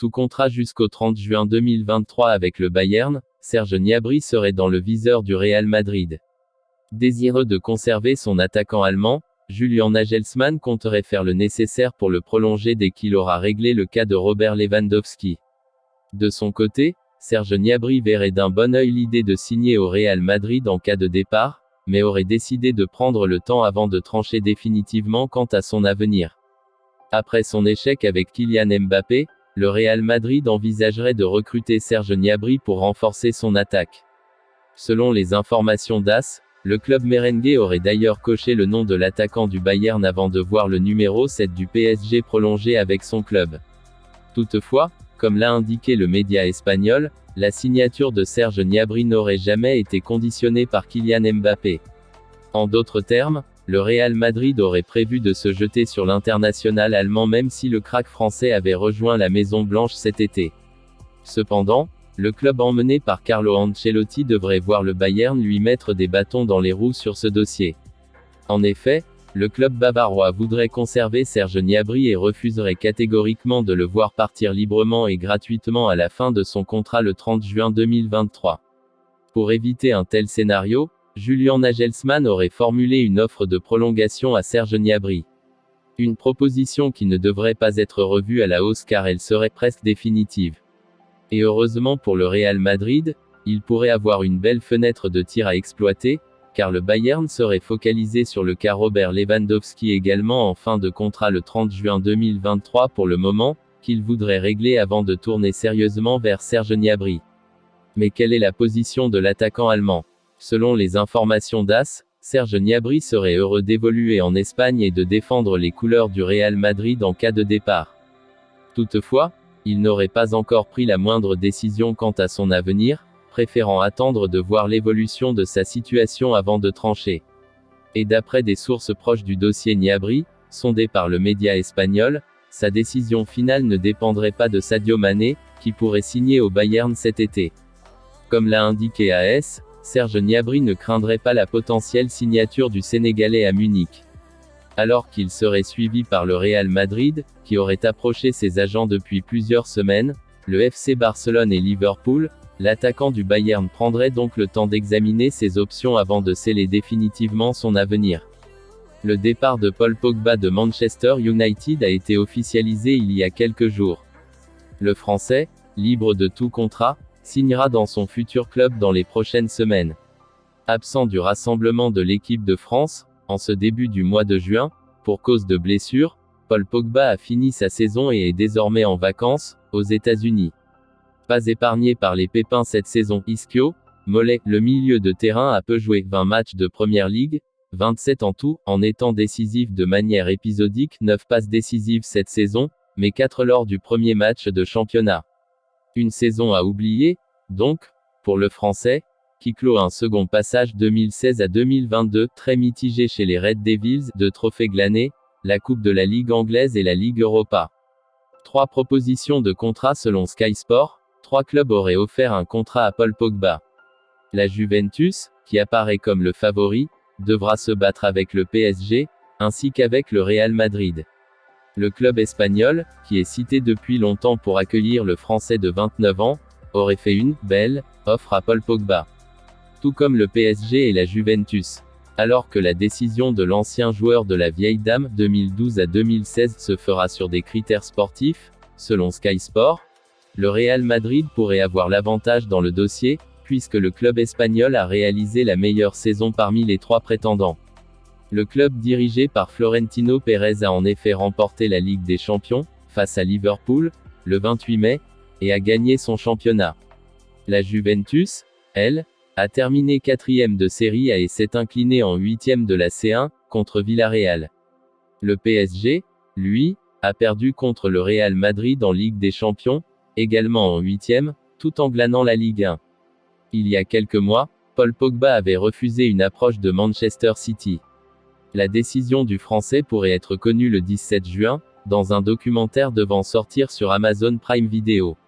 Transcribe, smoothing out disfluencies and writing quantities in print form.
Sous contrat jusqu'au 30 juin 2023 avec le Bayern, Serge Gnabry serait dans le viseur du Real Madrid. Désireux de conserver son attaquant allemand, Julian Nagelsmann compterait faire le nécessaire pour le prolonger dès qu'il aura réglé le cas de Robert Lewandowski. De son côté, Serge Gnabry verrait d'un bon œil l'idée de signer au Real Madrid en cas de départ, mais aurait décidé de prendre le temps avant de trancher définitivement quant à son avenir. Après son échec avec Kylian Mbappé, le Real Madrid envisagerait de recruter Serge Gnabry pour renforcer son attaque. Selon les informations d'AS, le club merengue aurait d'ailleurs coché le nom de l'attaquant du Bayern avant de voir le numéro 7 du PSG prolonger avec son club. Toutefois, comme l'a indiqué le média espagnol, la signature de Serge Gnabry n'aurait jamais été conditionnée par Kylian Mbappé. En d'autres termes, le Real Madrid aurait prévu de se jeter sur l'international allemand même si le crack français avait rejoint la Maison Blanche cet été. Cependant, le club emmené par Carlo Ancelotti devrait voir le Bayern lui mettre des bâtons dans les roues sur ce dossier. En effet, le club bavarois voudrait conserver Serge Gnabry et refuserait catégoriquement de le voir partir librement et gratuitement à la fin de son contrat le 30 juin 2023. Pour éviter un tel scénario, Julian Nagelsmann aurait formulé une offre de prolongation à Serge Gnabry. Une proposition qui ne devrait pas être revue à la hausse car elle serait presque définitive. Et heureusement pour le Real Madrid, il pourrait avoir une belle fenêtre de tir à exploiter, car le Bayern serait focalisé sur le cas Robert Lewandowski également en fin de contrat le 30 juin 2023 pour le moment, qu'il voudrait régler avant de tourner sérieusement vers Serge Gnabry. Mais quelle est la position de l'attaquant allemand ? Selon les informations d'AS, Serge Gnabry serait heureux d'évoluer en Espagne et de défendre les couleurs du Real Madrid en cas de départ. Toutefois, il n'aurait pas encore pris la moindre décision quant à son avenir, préférant attendre de voir l'évolution de sa situation avant de trancher. Et d'après des sources proches du dossier Gnabry, sondées par le média espagnol, sa décision finale ne dépendrait pas de Sadio Mané, qui pourrait signer au Bayern cet été. Comme l'a indiqué AS, Serge Gnabry ne craindrait pas la potentielle signature du Sénégalais à Munich. Alors qu'il serait suivi par le Real Madrid, qui aurait approché ses agents depuis plusieurs semaines, le FC Barcelone et Liverpool, l'attaquant du Bayern prendrait donc le temps d'examiner ses options avant de sceller définitivement son avenir. Le départ de Paul Pogba de Manchester United a été officialisé il y a quelques jours. Le Français, libre de tout contrat, signera dans son futur club dans les prochaines semaines. Absent du rassemblement de l'équipe de France, en ce début du mois de juin, pour cause de blessure, Paul Pogba a fini sa saison et est désormais en vacances, aux États-Unis. Pas épargné par les pépins cette saison, ischio, mollet, le milieu de terrain a peu joué 20 matchs de Premier League, 27 en tout, en étant décisif de manière épisodique, 9 passes décisives cette saison, mais 4 lors du premier match de championnat. Une saison à oublier, donc, pour le Français, qui clôt un second passage 2016 à 2022 très mitigé chez les Red Devils, 2 trophées glanés, la Coupe de la Ligue anglaise et la Ligue Europa. 3 propositions de contrat selon Sky Sport, 3 clubs auraient offert un contrat à Paul Pogba. La Juventus, qui apparaît comme le favori, devra se battre avec le PSG, ainsi qu'avec le Real Madrid. Le club espagnol, qui est cité depuis longtemps pour accueillir le Français de 29 ans, aurait fait une belle offre à Paul Pogba. Tout comme le PSG et la Juventus. Alors que la décision de l'ancien joueur de la vieille dame, 2012 à 2016, se fera sur des critères sportifs, selon Sky Sport, le Real Madrid pourrait avoir l'avantage dans le dossier, puisque le club espagnol a réalisé la meilleure saison parmi les 3 prétendants. Le club dirigé par Florentino Pérez a en effet remporté la Ligue des Champions, face à Liverpool, le 28 mai, et a gagné son championnat. La Juventus, elle, a terminé 4e de Série A et s'est inclinée en 8e de la C1, contre Villarreal. Le PSG, lui, a perdu contre le Real Madrid en Ligue des Champions, également en 8e, tout en glanant la Ligue 1. Il y a quelques mois, Paul Pogba avait refusé une approche de Manchester City. La décision du Français pourrait être connue le 17 juin, dans un documentaire devant sortir sur Amazon Prime Video.